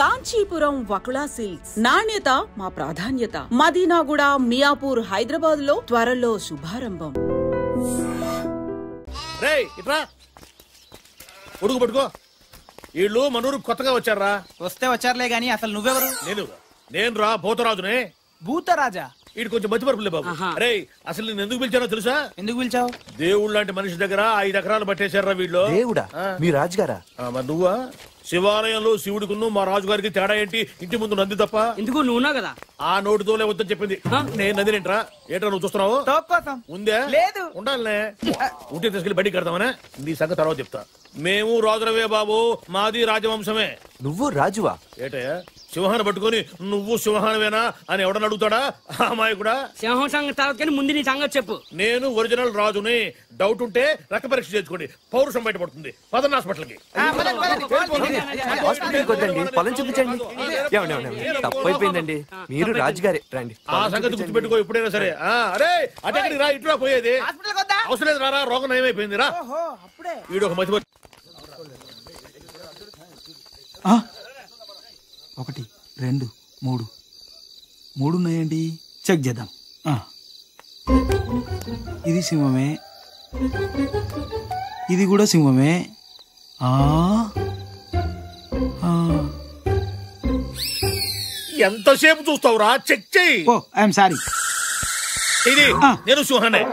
Kanchipuram Vakula silks, నాణ్యత మా ప్రాధాన్యత. మదీనాగూడ, మియాపూర్, హైదరాబాద్ లో త్వరలో శుభారంభం. ఉడుకు పట్టుకో. వీళ్ళు మనూరు కొత్తగా వచ్చారా? వస్తే వచ్చారులే గాని అసలు నువ్వెవరు? నేను రా భూతరాజునే. భూతరాజా? వీడు కొంచెం మతిమరుపులే బాబు. అరే అసలు నేను ఎందుకు పిలిచానో తెలుసా? ఎందుకు పిలిచావు? దేవుడు లాంటి మనిషి దగ్గర 5 ఎకరాలు పట్టేశారా వీళ్ళు. దేవుడా? మీ రాజుగారా? మరి నువ్వా? శివాలయంలో శివుడికును మా రాజుగారికి తేడా ఏంటి? ఇంటి ముందు నంది తప్ప. ఎందుకు నువ్వున్నా కదా. ఆ నోటితోలే వద్దని చెప్పింది. నేను నంది ఏంట్రా? ఏంట్రా నువ్వు చూస్తున్నావు? ఉందే లేదు. ఉండాలనే ఉంటే తీసుకెళ్ళి బయటికి కడతామనే. నీ సంగతి తర్వాత చెప్తా. మేము రాజులవే బాబు, మాది రాజవంశమే. నువ్వు రాజువా? ఏటయ్యా సింహాన్ని పట్టుకుని నువ్వు సింహానవేనా అని ఎవడని అడుగుతాడా? అమ్మాయి కూడా సింహం సంగతి తర్వాత కానీ ముందు నీ సంగతి చెప్పు. నేను ఒరిజినల్ రాజుని. డౌట్ ఉంటే రక్త పరీక్ష చేసుకోండి, పౌరుషం బయటపడుతుంది. పదన్న హాస్పిటల్కి. పొలం చూపించండి. తప్పైపోయిందండి, మీరు రాజుగారే. రండి. ఆ సంగతి గుర్తుపెట్టుకో ఎప్పుడైనా సరే. అరే అదే రా, ఇట్లా పోయేది అవసరం లేదు. రా, రోగం నయమైపోయింది. రా, వీడు ఒక మతి. 1 2 3 3 ఉన్నాయండి. చెక్ చేద్దాం. ఇది సింహమే, ఇది కూడా సింహమే. ఎంతసేపు చూస్తావురా? చెక్ చెయ్యి. I'm sorry. ఇది నేను సింహానే.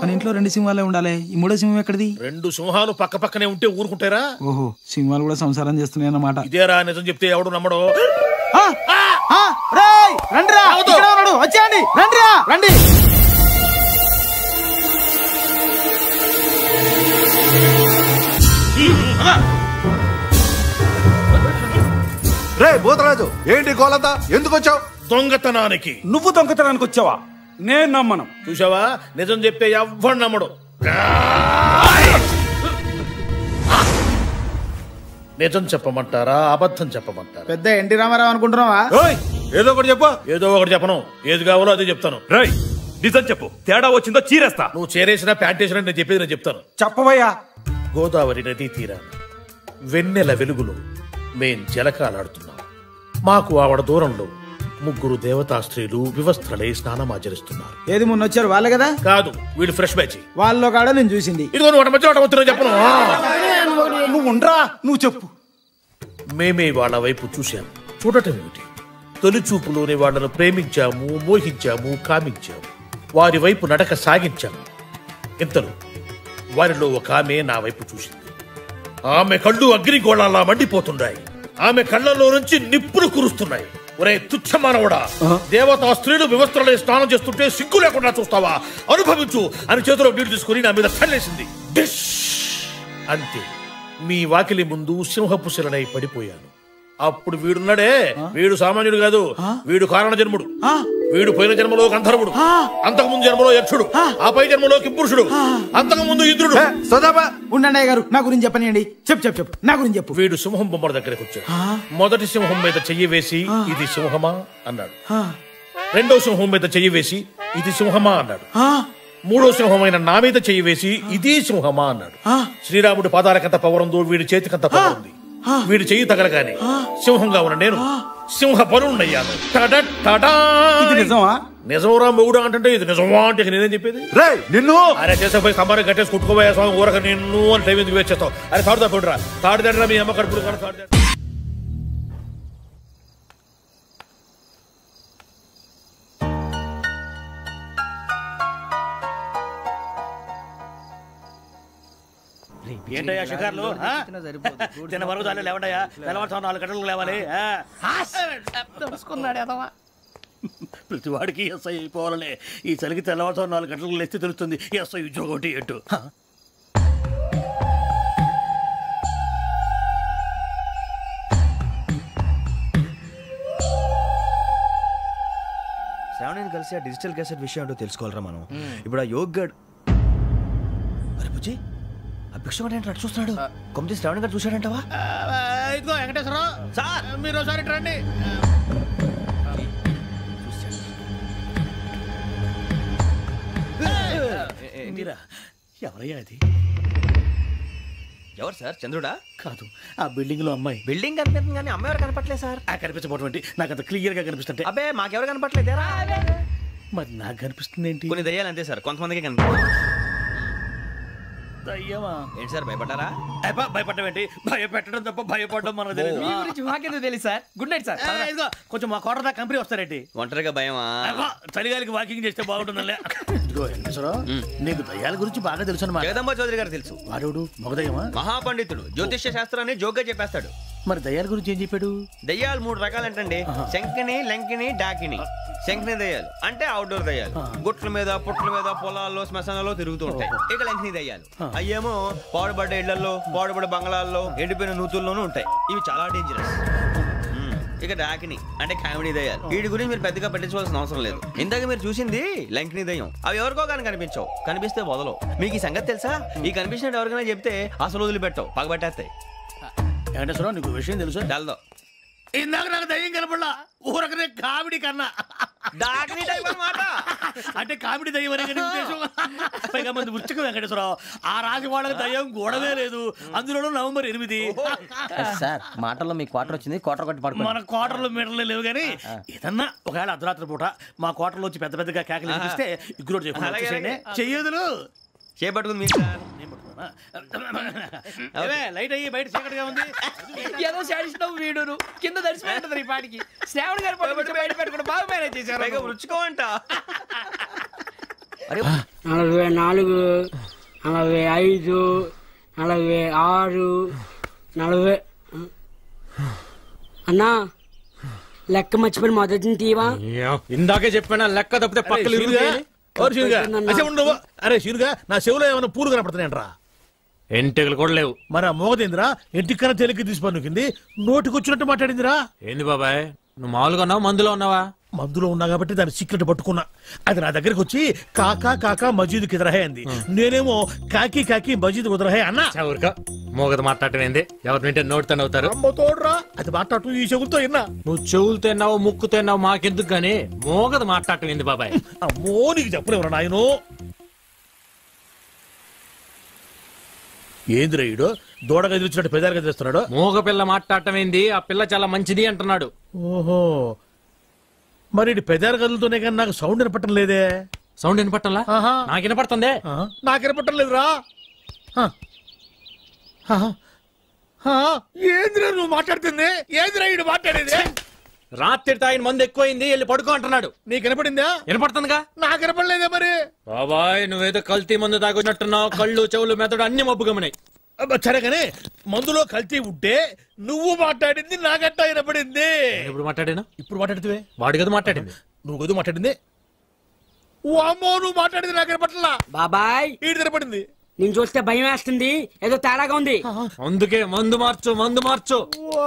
మన ఇంట్లో 2 సింహాలే ఉండాలి. ఈ 3వ సింహం ఎక్కడిది? 2 సింహాలు పక్క పక్కనే ఉంటే ఊరుకుంటారా? ఓహో, సింహాలు కూడా సంసారం చేస్తున్నాయి అన్నమాట. ఇదేరా నిజం చెప్తే ఎవడు నమ్మడు. వచ్చేయండి, రండి. రే భూతరాజు, ఏంటి గోలంతా? ఎందుకు వచ్చావు? దొంగతనానికి. నువ్వు దొంగతనానికి వచ్చావా? నేను నమ్మను. చూసావా, నిజం చెప్తే ఎవ్వడు నమ్మడు. నిజం చెప్పమంటారా అబద్ధం చెప్పమంటారా? పెద్ద ఎన్టీ రామారావు అనుకుంటున్నావా? ఏదో ఒకటి చెప్పు. ఏదో ఒకటి చెప్పను. ఏది కావాలో అదే చెప్తాను. రై నిజం చెప్పు, తేడా వచ్చిందో చీరేస్తా. నువ్వు చేరేసినా ప్యాంట్ వేసినా నేను చెప్పేది నేను చెప్తాను. చెప్పవయ్యా. గోదావరి నదీ తీరాన వెన్నెల వెలుగులో మేం జలకాలాడుతున్నాం. మాకు ఆవిడ దూరంలో 3 దేవతా స్త్రీలు వివస్త్రలై స్నానమాచరిస్తున్నారు. ఏది మొన్న వచ్చారు వాళ్ళే కదా? కాదు, వీళ్ళు ఫ్రెష్ బ్యాచ్. వాళ్ళలో కాడ నేను చూసింది. ఇదిగో నువ్వు మధ్య చెప్పను. నువ్వు ఉండరా, నువ్వు చెప్పు. మేమే వాళ్ళ వైపు చూశాము. చూడటం ఏమిటి? తొలి చూపులోనే వాళ్ళను ప్రేమించాము, మోహించాము, కామించాము. వారి వైపు నడక సాగించాము. ఇంతలో వారిలో ఒక ఆమె నా వైపు చూసింది. ఆమె కళ్ళు అగ్నిగోళాలా మండిపోతున్నాయి. ఆమె కళ్ళలో నుంచి నిప్పులు కురుస్తున్నాయి. ఒరే తుచ్చమానవుడా, దేవతా స్త్రీలు వివస్త్రలై స్నానం చేస్తుంటే సిగ్గు లేకుండా చూస్తావా? అనుభవించు అని చేతిలో నీళ్లు తీసుకుని నా మీద చల్లేసింది. అంతే, మీ వాకిలి ముందు సింహపు శిలనై పడిపోయాను. అప్పుడు వీడున్నాడే, వీడు సామాన్యుడు కాదు, వీడు కారణ జన్ముడు. వీడు పోయిన జన్మలో గంధర్వుడు, అంతకుముందు జన్మలో యక్షుడు, ఆ పై జన్మలో కింపురుషుడు, అంతకుముందు ఇంద్రుడు. ఉండండి గారు, నా గురించి చెప్పనియండి. చెప్పు, నా గురించి చెప్పు. వీడు సింహం బొమ్మల దగ్గరకు వచ్చాడు. మొదటి సింహం మీద చెయ్యి వేసి ఇది సింహమా అన్నాడు. రెండో సింహం మీద చెయ్యి వేసి ఇది సింహమా అన్నాడు. 3వ సింహమైన నా మీద చెయ్యి వేసి ఇది సింహమా అన్నాడు. శ్రీరాముడి పాదాలకంత పవరుందో వీడి చేతికంత పవరుంది. వీడి చెయ్యి తగలగానే సింహంగా ఉన్న నేను సింహ పరుణ్ణయ్యాను. నిజంరా మొగుడు అంటే ఇది నిజమా అంటే నేనేం చెప్పేది? నిన్ను అరే చేసేపోయి స్తంభాన్ని కట్టేసి కుట్టుకోబోయే స్వామి ఊరక నిన్ను అని టైం ఎందుకు వేస్ట్ చేస్తావు? అరే తాడు తప్పుడురా, తాడు తండ్రా మీ అమ్మ కడుపుడు కానీ తాడు. ఏంటయ్యా షికార్లు? తిన్న వరకు చాలే లేవండయ్యా. తెల్లవారుతాం 4 గంటలకు లేవాలి. ప్రతి వాడికి ఎస్ఐ అయిపోవాలనే. ఈ చలికి తెల్లవారుతాం 4 గంటలకు లేస్తే తెలుస్తుంది ఎస్ఐ ఉద్యోగం ఒకటి ఎటు. శ్రావణిని కలిసి ఆ డిజిటల్ క్యాసెట్ విషయం ఏంటో తెలుసుకోవాలరా మనం. ఇప్పుడు ఆ యోగ్ గడ్ అరే బుజ్జి, ఆ భిక్షం అంటే అటు చూస్తున్నాడు. కొమ్మతి శ్రావణి గారు చూశాడంటవా? ఇదిగో వెంకటేశ్వరరావు సార్, మీరు ఒకసారి రండి. ఎవరయ్యా అది? ఎవరు సార్? చంద్రుడా? కాదు, ఆ బిల్డింగ్ లో అమ్మాయి. బిల్డింగ్ కనిపిస్తుంది కానీ అమ్మాయి ఎవరు కనపట్లేదు సార్. కనిపించబోటువంటి నాకు అంత క్లియర్ గా కనిపిస్తుంటే. అబ్బే మాకెవరు కనపట్లేదేరా? మరి నాకు కనిపిస్తుంది ఏంటి? కొన్ని దయ్యాలు అంతే సార్, కొంతమందికి కనిపిస్తుంది. దయ్యమా? ఏంటి సార్ భయపడ్డారా? భయపడడం ఏంటి? భయపెట్టడం తప్ప భయపడడం మనకు తెలియదు. మీ గురించి మాకెందుకు తెలుసు సార్? Good night sir. ఇదిగో, కొంచెం మా కోట దాకా కంపెనీ వస్తారేంటి? ఒంటరిగా భయమా? చలిగాలికి వాకింగ్ చేస్తే బాగుంటుందిలే. ఇదిగో వెంకటేశ్వరరావు, నీకు దయ్యాల గురించి బాగా తెలుసు అన్నమాట. జగదంబ చౌదరి గారు తెలుసు. వాడు మగదయ్యమా? మహాపండితుడు, జ్యోతిష్య శాస్త్రాన్ని జోగ్గా చెప్పేస్తాడు. మరి దయ్యాల గురించి ఏం చెప్పాడు? దయ్యాలు 3 రకాలంటండి. శంకిని, లంకిని, డాకిని. శంకిని దయ్యాలు అంటే అవుట్డోర్ దయ్యాలు, గుట్ల మీద పుట్ల మీద పొలాల్లో శ్మశానాల్లో తిరుగుతూ ఉంటాయి. ఇక లంకిని దయ్యాలు అయ్యేమో పాడుబడ్డ ఇళ్లలో, పాడుబడ్డ బంగ్లాల్లో, ఎండిపోయిన నూతుల్లోనూ ఉంటాయి. ఇవి చాలా డేంజరస్. ఇక డాకిని అంటే కామెడీ దయ్యాలు. వీటి గురించి మీరు పెద్దగా పట్టించుకోవాల్సిన అవసరం లేదు. ఇందాక మీరు చూసింది లంకిని దయ్యం. అవి ఎవరికో కానీ కనిపించవు, కనిపిస్తే వదలవు. మీకు ఈ సంగతి తెలుసా? ఈ కనిపించినట్టు ఎవరికైనా చెప్తే అసలు వదిలిపెట్టవు, పగబట్టేస్తాయి. వెంకటేశ్వరరావు, నీకు విషయం తెలుసు? డల్దో ఇందాక నాకు దయ్యం కనపడలా, ఊరకనే కామెడీ కన్నా. డాకిని టైప్ అన్నమాట. అంటే కామెడీ దయ్యం అనే కదా ఉద్దేశం. పైగా మంది ఉచ్చకం వెంకటేశ్వరరావు, ఆ రాజు వాళ్ళకి దయ్యం గోడవే లేదు. అందులోనూ నవంబర్ 8. సార్ మాటల్లో మీ క్వార్టర్ వచ్చింది, క్వార్టర్ కొట్టి పడుకో. మన క్వార్టర్లో మీటర్లు లేవు కానీ ఏదన్నా ఒకవేళ అర్ధరాత్రి పూట మా క్వార్టర్లో వచ్చి పెద్ద పెద్దగా కేకలు వినిపిస్తే ఇగ్గురు చెయ్యదులు చేపట్టుకుంది మీకు సార్. లైట్ అయ్యి బయట చీకటిగా ఉంది. ఏదో శాడిస్తావు వీడును కింద దర్శనం ఈ పాటికి. శ్రావణ్ గారు బయట పెట్టుకుని బాగా మేనేజ్ చేశారు. పైగా రుచుకోమంట. 44, 45, 46, 40. అన్నా లెక్క మర్చిపోయి మొదటి తీవా. ఇందాకే చెప్పాను లెక్క తప్పితే పక్కలు అరే శీనుగా, నా చెవులో ఏమైనా పూలు కనపడుతున్నాయంట్రా? ఎంటికలు కూడా లేవు. మరి ఆ మోగదేంద్రా ఎంటికన్నా తేలిక తీసిపన్నుకింది, నోటికొచ్చినట్టు మాట్లాడిందిరా. ఏంది బాబాయ్, నువ్వు మామూలుగా ఉన్నావు మందులో ఉన్నావా? మందులో ఉన్నా కాబట్టి దాని సీక్రెట్ పట్టుకున్నా. అది నా దగ్గరికి వచ్చి కాకా కాకా మజీద్ కిదరహే అంది. నేనేమో కాకి కాకి మజీద్ కుదరహే అన్నా. ఊరుక, మోగదు మాట్లాడటం ఏంది? ఎవరు వింటే నోటితో అవుతారు. తోడురా, అది మాట్లాడటం ఈ చెవులతో విన్నా. నువ్వు చెవులు తిన్నావు, ముక్కు తిన్నావు, మాకెందుకు గానీ మోగదు మాట్లాడటం ఏంది బాబాయ్? అమ్మో, నీకు చెప్పలేవురా నాయను. ఏందిరా ఈడు దూడగా ఎదురుచ్చినట్టు పెదాలుగా తెస్తున్నాడు? మోగ పిల్ల మాట్లాడటం ఏంది? ఆ పిల్ల చాలా మంచిది అంటున్నాడు. ఓహో, మరి పెదాల గదులతోనే కానీ నాకు సౌండ్ వినపట్టం లేదే. సౌండ్ వినపట్టంలా? నాకు వినపడుతుంది. నాకు వినపట్టం లేదురా. ఏందిరా నువ్వు మాట్లాడుతుంది? ఏందిరా ఈడు మాట్లాడేది? రాత్రి తాగిన మందు ఎక్కువైంది, వెళ్ళి పడుకో అంటున్నాడు. నీకు వినపడిందా? వినపడుతుందిగా. నాకు వినపడలేదే. మరి బాబాయ్, నువ్వేదో కల్తీ మందు తాగున్నట్టున్నావు. కళ్ళు చెవులు మెదడు అన్ని మబ్బుగమనాయి. సరే కానీ మందులో కల్తీ ఉంటే నువ్వు మాట్లాడింది నాగట్టా వినపడింది. ఇప్పుడు మాట్లాడినా? ఇప్పుడు మాట్లాడితే వాడి కదా మాట్లాడింది. నువ్వు గదు మాట్లాడింది. ఓ అమ్మో, నువ్వు మాట్లాడింది నాకు వినపట్లా. బాబాయ్ ఈడు వినపడింది. నేను చూస్తే భయం వేస్తుంది, ఏదో తేడాగా ఉంది. అందుకే మందు మార్చు, మందు మార్చు.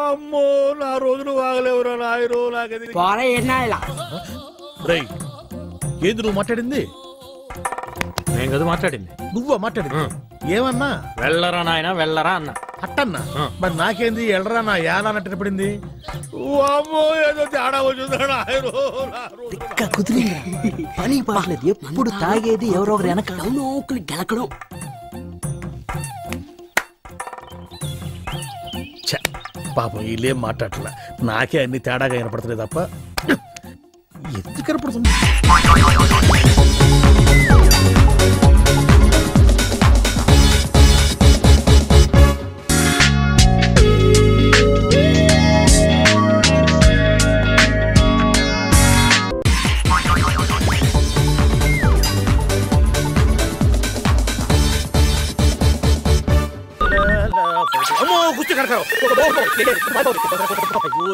అమ్మో, నా రోజులు వాగలేవురా నాయరు. నాకది పోరా ఏనా ఇలా. రేయ్, ఏంది నువ్వు మాట్లాడింది? నేను కదా మాట్లాడింది. నువ్వా మాట్లాడింది? ఏమన్నా? వెళ్ళరా నాయన వెళ్ళరా అన్న. అట్టన్నా? మరి నాకేంది ఎళ్ళరా నా యాన అన్నట్టు పడింది. ఏదో తేడా వచ్చిందా? పని పాటలేదు, ఎప్పుడు తాగేది ఎవరో ఒకరు వెనక గెలకడం. పాపం వీళ్ళేం మాట్లాడట్లా, నాకే అన్ని తేడాగా వినపడుతుంది తప్ప ఎందుకు కనపడుతుంది?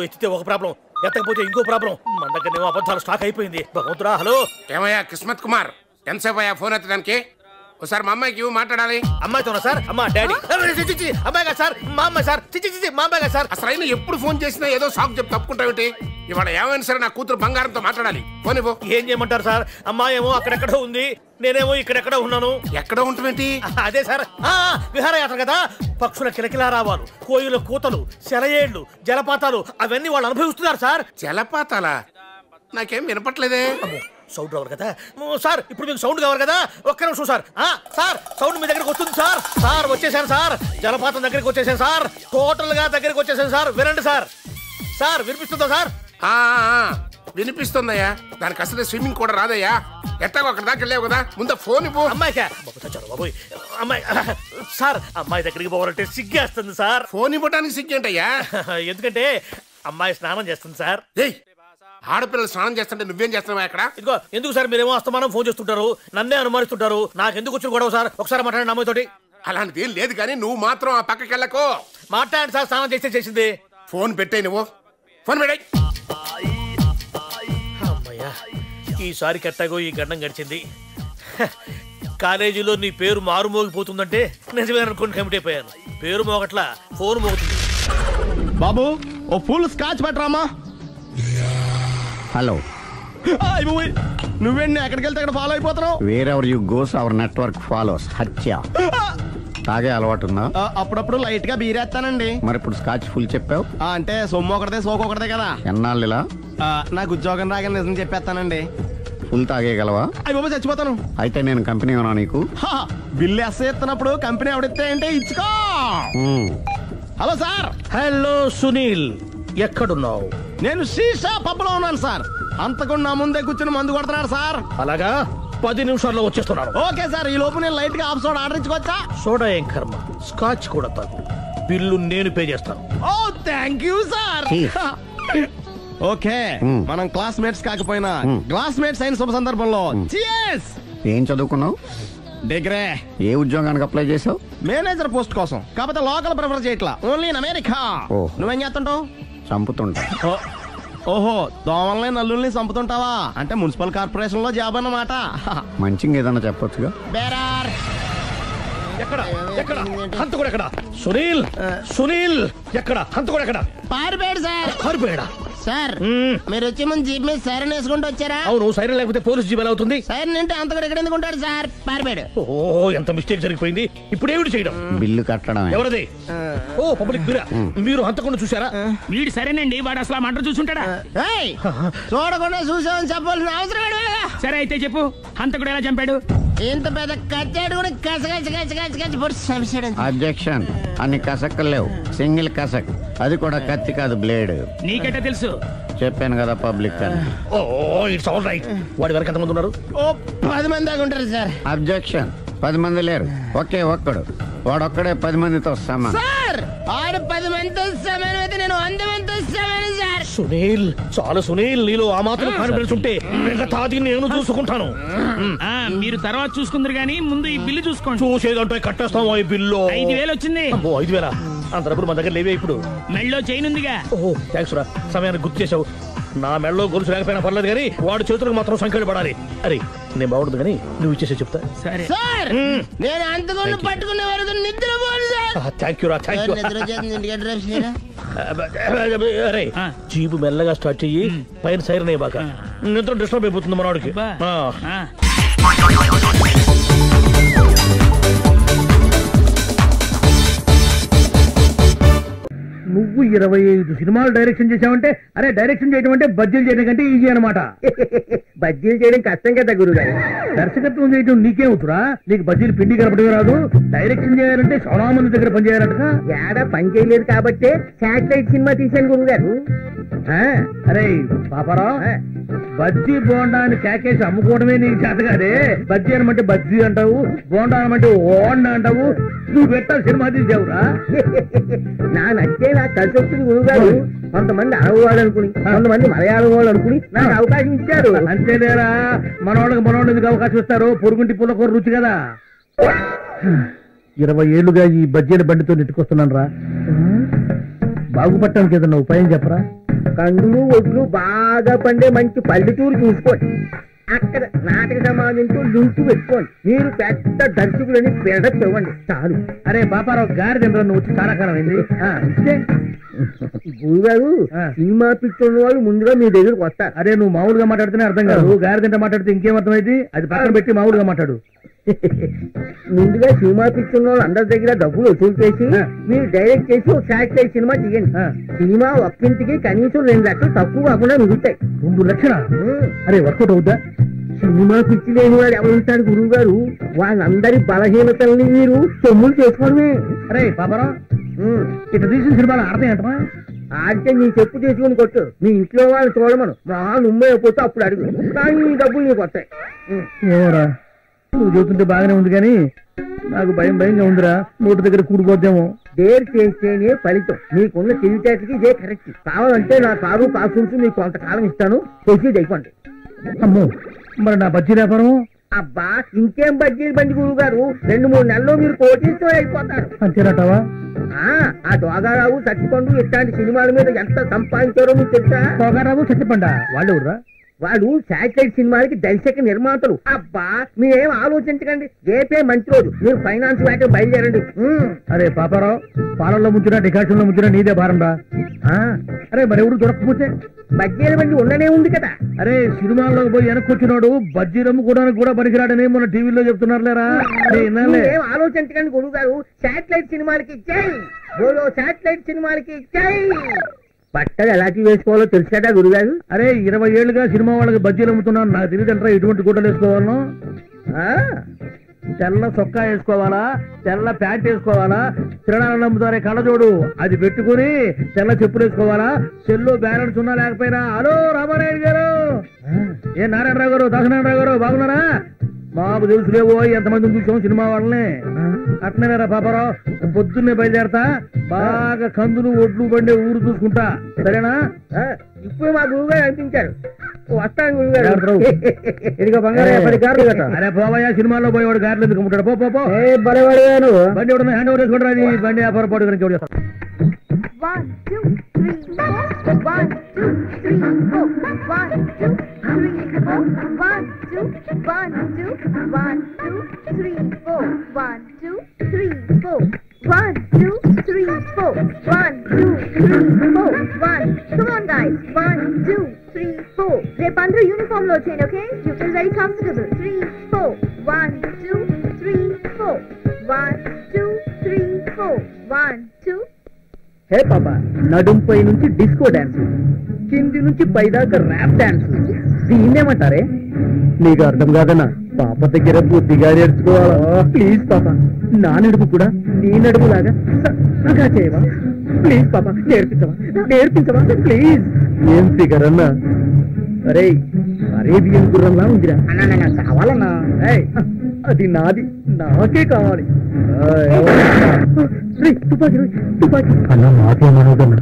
ఎత్తితే ఒక ప్రాబ్లం, ఎత్తకపోతే ఇంకో ప్రాబ్లం. మన దగ్గర అబద్ధాలు స్టాక్ అయిపోయింది. భగవంతుడా. హలో, ఏమయ్యా కిస్మత్ కుమార్, ఎంతసేపు అయ్యా ఫోన్ ఎత్తడానికి? ఒకసారి మా అమ్మాయికి మాట్లాడాలి. అమ్మాయితోనా సార్? అమ్మా డాడీ. అమ్మాయి కదా సార్, మా అమ్మాయి సార్. మా అమ్మాయి కదా సార్. అసలు అయినా ఎప్పుడు ఫోన్ చేసినా ఏదో సాకు చెప్పి తప్పుకుంటావేంటి? ఇవాళ ఏమైనా సరే నా కూతురు బంగారంతో మాట్లాడాలి. ఫోన్ ఇవ్వు. ఏం చేయమంటారు సార్? అమ్మాయి ఏమో అక్కడెక్కడో ఉంది, నేనేమో ఇక్కడెక్కడో ఉన్నాను. ఎక్కడో ఉంటావేంటి? అదే సార్, విహారయాత్ర కదా. పక్షుల కిలకిలా రావాలు, కోయిల కూతలు, సెలయేళ్లు, జలపాతాలు అవన్నీ వాళ్ళు అనుభవిస్తున్నారు సార్. జలపాతాలా? నాకేం వినపట్లేదే. సౌండ్ రావాలి కదా సార్. ఇప్పుడు మీకు సౌండ్ కావాలి కదా, ఒక్క నిమిషం సార్. సార్ సౌండ్ మీ దగ్గరికి వస్తుంది సార్. సార్ వచ్చేసాను సార్, జలపాతం దగ్గరికి వచ్చేసాను సార్, టోటల్ గా దగ్గరికి వచ్చేసాను సార్. వినండి సార్. సార్ వినిపిస్తుందా సార్? వినిపిస్తుందయ్యా. దానికి అసలు స్విమ్మింగ్ కూడా రాదయ్యా. ఎట్టాగో అక్కడ దాకా వెళ్ళావు కదా, ముందు ఫోన్ ఇవ్వు. అమ్మాయికా బాబోయ్ అమ్మాయి సార్, అమ్మాయి దగ్గరికి పోవాలంటే సిగ్గేస్తుంది సార్. ఫోన్ ఇవ్వడానికి సిగ్గేంటయ్యా? ఎందుకంటే అమ్మాయి స్నానం చేస్తుంది సార్. ఆడపిల్లలు స్నానం చేస్తుంటే నువ్వేం చేస్తున్నావా అక్కడ? ఇదిగో ఎందుకు సార్ మీరేమో అస్తమానం ఫోన్ చేస్తుంటారు, నన్నే అనుమానిస్తుంటారు. నాకు ఎందుకు వచ్చిన గొడవ సార్? ఒకసారి మాట్లాడండి అమ్మాయితోటి. అలాంటిది ఏం లేదు కానీ నువ్వు మాత్రం ఆ పక్కకి వెళ్ళకు. మాట్లాడండి సార్, స్నానం చేస్తే చేసింది. ఫోన్ పెట్టాయి నువ్వు, ఫోన్ పెట్టాయి. అమ్మయ్యా, ఈసారి కట్టాగో ఈ గండం గడిచింది. కాలేజీలో నీ పేరు మారు మోగిపోతుందంటే నిజమేననుకోని కమిటీ అయిపోయాను. పేరు మోగట్లా, ఫోన్ మోగుతుంది. బాబు ఓ ఫుల్ స్కాచ్ పెట్టరామా. హలో, నువ్వేంటి ఎక్కడికి వెళ్తే అక్కడ ఫాలో అయిపోతున్నావు? Wherever you goes our network follows. హత్య. తాగే అలవాటు ఉందా? అప్పుడప్పుడు లైట్ గా బీరేస్తానండి. మరి ఇప్పుడు స్కాచ్ ఫుల్ చెప్పావు అంటే సొమ్ము ఒకటిదే సోకు ఒకటిదే కదా. ఎన్నాళ్ళు ఇలా? నాకు ఉద్యోగం రాగానే నిజం చెప్పేస్తానండి. ఫుల్ తాగేయగలవా? అయ్యి బాబు చచ్చిపోతాను. అయితే నేను కంపెనీ ఉన్నా నీకు? బిల్లు ఎస్ ఎత్తున్నప్పుడు కంపెనీ ఎవడితే అంటే ఇచ్చుకో. Hello sir. హలో సునీల్, ఎక్కడున్నావు? నేను శీషా పబ్లో ఉన్నాను సార్. అంతకుండా నా ముందే కూర్చుని మందు కొడుతున్నాడు సార్. అలాగా, 10 నిమిషాల్లో వచ్చేస్తున్నాను. Okay sir. ఈ లోపు నేను లైట్ గా హాఫ్ సోడా ఆర్డర్ ఇచ్చుకోవచ్చా? సోడా ఏం కర్మ, స్కాచ్ కూడా తాగు. బిల్లు నేను పే చేస్తాను. ఓ థ్యాంక్ యూ సార్. ఓకే, మనం క్లాస్మేట్స్ కాకపోయినా క్లాస్మేట్స్ అయిన శుభ సందర్భంలో cheers. ఏం చదువుకున్నావు? డిగ్రీ. ఏ ఉద్యోగానికి అప్లై చేసావు? మేనేజర్ పోస్ట్ కోసం. కాకపోతే లోకల్ ప్రిఫర్ చేయట్లా, ఓన్లీ ఇన్ అమెరికా. నువ్వేం చేస్తుంటావు? చంపుతుంటా. ఓహో, దోమల్ని నల్లుల్ని చంపుతుంటావా? అంటే మున్సిపల్ కార్పొరేషన్ లో జాబ్ అన్నమాట. మంచిగా ఏదన్నా చెప్పొచ్చుగా. బేరార్. ఎక్కడ ఎక్కడ హంతకుడు ఎక్కడ? సునీల్, సునీల్ ఎక్కడ? హంతకుడు ఎక్కడ? పారిపోయాడు సార్. పారిపోయాడా సార్? మీరు వచ్చే ముందు జీప్ మీద సైరన్ వేసుకుంటూ వచ్చారా? అవును, సైరన్ లేకపోతే పోలీస్ జీప్ ఎలా అవుతుంది? సైరన్ అంటే అంతకుడు ఎక్కడ ఎందుకు ఉంటాడు సార్? పారిపోయాడు. ఓ, ఎంత మిస్టేక్ జరిగిపోయింది. ఇప్పుడు ఏమిటి చేయడం? బిల్లు కట్టడం. ఎవరది? ఓ, పబ్లిక్ బిరా. మీరు హంతకుండా చూసారా? వీడు సరేనండి, వాడు అసలు మంట చూసుంటాడా? చూడకుండా చూసామని చెప్పాల్సిన అవసరం లేదు. సరే అయితే చెప్పు, హంతకుడు ఎలా చంపాడు? ఇంత పెద్ద కచ్చాడు కూడా అబ్జెక్షన్. అన్ని కసక్కలు లేవు, సింగిల్ కసక్. అది కూడా కత్తి కాదు, బ్లేడ్. నీకెట్టా తెలుసు? చెప్పాను కదా పబ్లిక్ అని. ఓ, ఇట్స్ ఆల్ రైట్. వాడి వరకు ఎంతమంది ఉన్నారు? ఓ 10 మంది దాకా ఉంటారు సార్. అబ్జెక్షన్. 10 మంది లేరు, ఒకే ఒక్కడు. వాడొక్కడే 10 మందితో సమానం. సార్, ఆడు 10 మందితో సమానం అయితే నేను 100 మందితో సమానం సార్. సునీల్, చాలా సునీల్, నీలో ఆ మాత్రం కాన్ఫిడెన్స్ ఉంటే మిగతాది నేను చూసుకుంటాను. మీరు తర్వాత చూసుకుందరు గానీ ముందు ఈ బిల్లు చూసుకోండి. చూసేదంటే కట్టేస్తాం. ఈ బిల్లు 5,000 వచ్చింది. 5,000? అంత డబ్బులు మన దగ్గర లేవే ఇప్పుడు. మెళ్ళో చైన్ ఉందిగా. ఓహో, థ్యాంక్స్ రా, సమయానికి గుర్తు చేసావు. నా మెళ్ళలో గొలుసు లేకపోయినా పర్లేదు కానీ వాడి చేతులకు మాత్రం సంఖ్యలు పడాలి. అరే, నేను బాగుండదు కానీ నువ్వు ఇచ్చేసే చెప్తా. సరే సార్, నేను అంతకుండా పట్టుకునే వరకు నిద్రపోను సార్. థ్యాంక్ యూ రా, థ్యాంక్ యూ. అరే, జీపు మెల్లగా స్టార్ట్ చెయ్యి, పైన సైరన్ అయ్యి బాగా. నిద్ర డిస్టర్బ్ అయిపోతుంది మనవాడికి. నువ్వు 25 సినిమాలు డైరెక్షన్ చేసావంటే, అరే డైరెక్షన్ చేయడం అంటే బజ్జీలు చేయడం కంటే ఈజీ అనమాట. బజ్జీలు చేయడం కష్టం కదా గురుగారు. దర్శకత్వం చేయడం నీకేమవుతురా? నీకు బజ్జీలు పిండి కలపడం రాదు. డైరెక్షన్ చేయాలంటే చాలా మంది దగ్గర పని చేయాలంట. ఏడా పని చేయలేదు కాబట్టి శాటిలైట్ సినిమా తీశాను గురుగారు. అరే పాపారావు, బజ్జీ బోండా అని కేకేసి అమ్ముకోవడమే నీకు చేత కాదే. బజ్జీ అనమంటే బజ్జీ అంటావు, బోండా అనమంటే ఓండా అంటావు. నువ్వు పెట్టా సినిమా తీసావురా. నా నచ్చే నాకు కలిసి వచ్చింది గురుగారు. కొంతమంది అరవై వాళ్ళు అనుకుని, కొంతమంది మలయాళం వాళ్ళు అనుకుని నాకు అవకాశం ఇచ్చారు. అంతేలేరా, మనోళ్ళకి ఎందుకు అవకాశం ఇస్తారు? పొరుగుంటి పుల్లకూర రుచి కదా. 20 ఏళ్లుగా ఈ బజ్జీల బండితో నెట్టుకొస్తున్నాను రా. బాగుపడటానికి ఏదన్నా ఉపాయం చెప్పరా? కందులు ఒడ్లు బాగా పండే మంచి పల్లెటూరు చూసుకోండి. అక్కడ నాటక సమాజంతో లింకు పెట్టుకోండి. మీరు పెద్ద దర్శకులని బిల్డప్ ఇవ్వండి చాలు. అరే బాపారావు గారి దగ్గర నువ్వు వచ్చి చాలా కాలం అయింది. గురుగారు, సినిమా పిచ్చున్న వాళ్ళు ముందుగా మీ దగ్గరకు వస్తారు. అరే నువ్వు మామూలుగా మాట్లాడితేనే అర్థం కాదు, గారి తింటే మాట్లాడితే ఇంకేం అర్థమైంది? అది పక్కన పెట్టి మామూలుగా మాట్లాడు. ముందుగా సినిమా పిచ్చున్న వాళ్ళు అందరి దగ్గర డబ్బులు వసూలు చేసి మీరు డైరెక్ట్ చేసి ఒక శాటిలైట్ సినిమా తీయండి. సినిమా ఒక్కింటికి కనీసం 2 లక్షలు తక్కువ కాకుండా మిగులుతాయి. 2 లక్షలా? అరే వర్కౌట్ అవుద్దా? సినిమా పిచ్చి లేని వాడు ఎవరుంటాడు గురువు గారు? వాళ్ళందరి బలహీనతల్ని మీరు సొమ్ములు చేసుకోవడమే. అరే పాపరావు, ఇట్లా తీసిన సినిమాలు ఆడతాయంటమా? ఆడితే నీ చెప్పు చేసుకుని కొట్టు. మీ ఇంట్లో వాళ్ళు చూడమను. మా నుమ్మే అయిపోతే అప్పుడు అడుగు. కానీ ఈ డబ్బులు నీకు వస్తాయి. ఏమోరా, నువ్వు చూస్తుంటే బాగానే ఉంది కానీ నాకు భయంగా ఉందిరా. నోటి దగ్గర కూడిపోద్దేమో. డేర్ చేస్తేనే ఫలితం. నీకున్న తెలివితేటకి ఇదే కరెక్ట్. కావాలంటే నా కారు కాసుంటూ నీకు కొంతకాలం ఇస్తాను. ప్రొసీడ్ అయిపోండి. అమ్మో, మరి నా బజ్జీ వ్యాపారం? అబ్బా, ఇంకేం బజ్జీలు బండి గురువు గారు. 2-3 నెలల్లో మీరు కోటీతో అయిపోతారు. అంతేనటవా? ఆ దోగారావు, సత్తిపండు ఇట్లాంటి సినిమాల మీద ఎంత సంపాదించారో మీకు తెలుసా? దోగారావు, సత్తిపండ వాళ్ళు ఎవరురా? వాడు శాటిలైట్ సినిమాలకి దర్శక నిర్మాతలు. అబ్బా, మీరేం ఆలోచించకండి. రేపే మంచి రోజు. మీరు ఫైనాన్స్ వాటి బయలుదేరండి. అరే పాపారావు, పాలల్లో ముంచురా డికాషన్ లో ముంచురా నీదే భారం రా. అరే మరెవరు దొరకకపోతే? బజ్జీల బండి ఉండనే ఉంది కదా. అరే సినిమాల్లోకి పోయి వెనక్కొచ్చినాడు బజ్జీ రమ్ముకోవడానికి కూడా పనికిరాడని మన టీవీలో చెప్తున్నారు లేరా. ఏం ఆలోచించకండి గురువు గారు. శాటిలైట్ సినిమాలకి జై బోలో, శాటిలైట్ సినిమాలకి జై. బట్టలు ఎలాంటి వేసుకోవాలో తెలుసు కదా గురుగారు. అరే 20 ఏళ్లుగా సినిమా వాళ్ళకి బజ్జీలు అమ్ముతున్నాను. నాకు తెలియదంటారా ఎటువంటి గుడ్డలు వేసుకోవాలను? తెల్ల చొక్కా వేసుకోవాలా, తెల్ల ప్యాంట్ వేసుకోవాలా, తిరణాలను అమ్ముతారే కళ్ళజోడు అది పెట్టుకుని తెల్ల చెప్పులు వేసుకోవాలా, సెల్లో బ్యాలెన్స్ ఉన్నా లేకపోయినా. హలో రామారాయుడు గారు, ఏ నారాయణరావు గారు, దాసనారాయణరావు గారు బాగున్నారా? మాకు తెలుసులేవో ఎంతమందిని చూసాం సినిమా వాళ్ళని. అట్నేరా పాపారావు, పొద్దున్నే బయలుదేరతా. బాగా కందులు ఒడ్లు బండి ఊరు చూసుకుంటా, సరేనా? ఇప్పుడు మా గురువు గారు అనిపించారు. వస్తాను గురువు గారు. ఇదిగో బంగారు. అరే పోవయ్యా, సినిమాలో పోయేవాడు గారెలు ఎందుకు అమ్ముతాడు? పో బలేవాడు. బండి ఎవడన్నా హ్యాండ్ ఓవర్ చేసుకుంటారా? అది బండి వ్యాపారం పాటు గురించి ఎవరు? 1 2 3 4 1 2 3 4 1 2 3 4 1 2 1 2 1 2 3 4 1 2 3 4 1 2 3 4 1 2 3 4 1. Come on guys, 1 2 3 4. రేపు అందరూ యూనిఫామ్ లో వచ్చేయండి. Okay, you feel very comfortable. 3 4 1 2 3 4 1 2 3 4 1 2. హే పాపా, నడుంపై నుంచి డిస్కో డాన్స్, కింది నుంచి పైదాకా ర్యాప్ డాన్స్. దీన్నేమంటారే? నీకు అర్థం కాదన్నా. పాప దగ్గర బుద్ధిగా నేర్చుకోవాలా? ప్లీజ్ పాప, నా నడుపు కూడా నీ నడుపులాగా సన్నగా చేయవా? ప్లీజ్ పాప, నేర్పించవా ప్లీజ్. ఏం ఫిగర్ అన్నా? అరే అరేబియన్ గుర్రంలా ఉందిరా. కావాలన్నా? అది నాది, నాకే కావాలి. తుపాకీ అన్న, మాకే మనోదన్నా.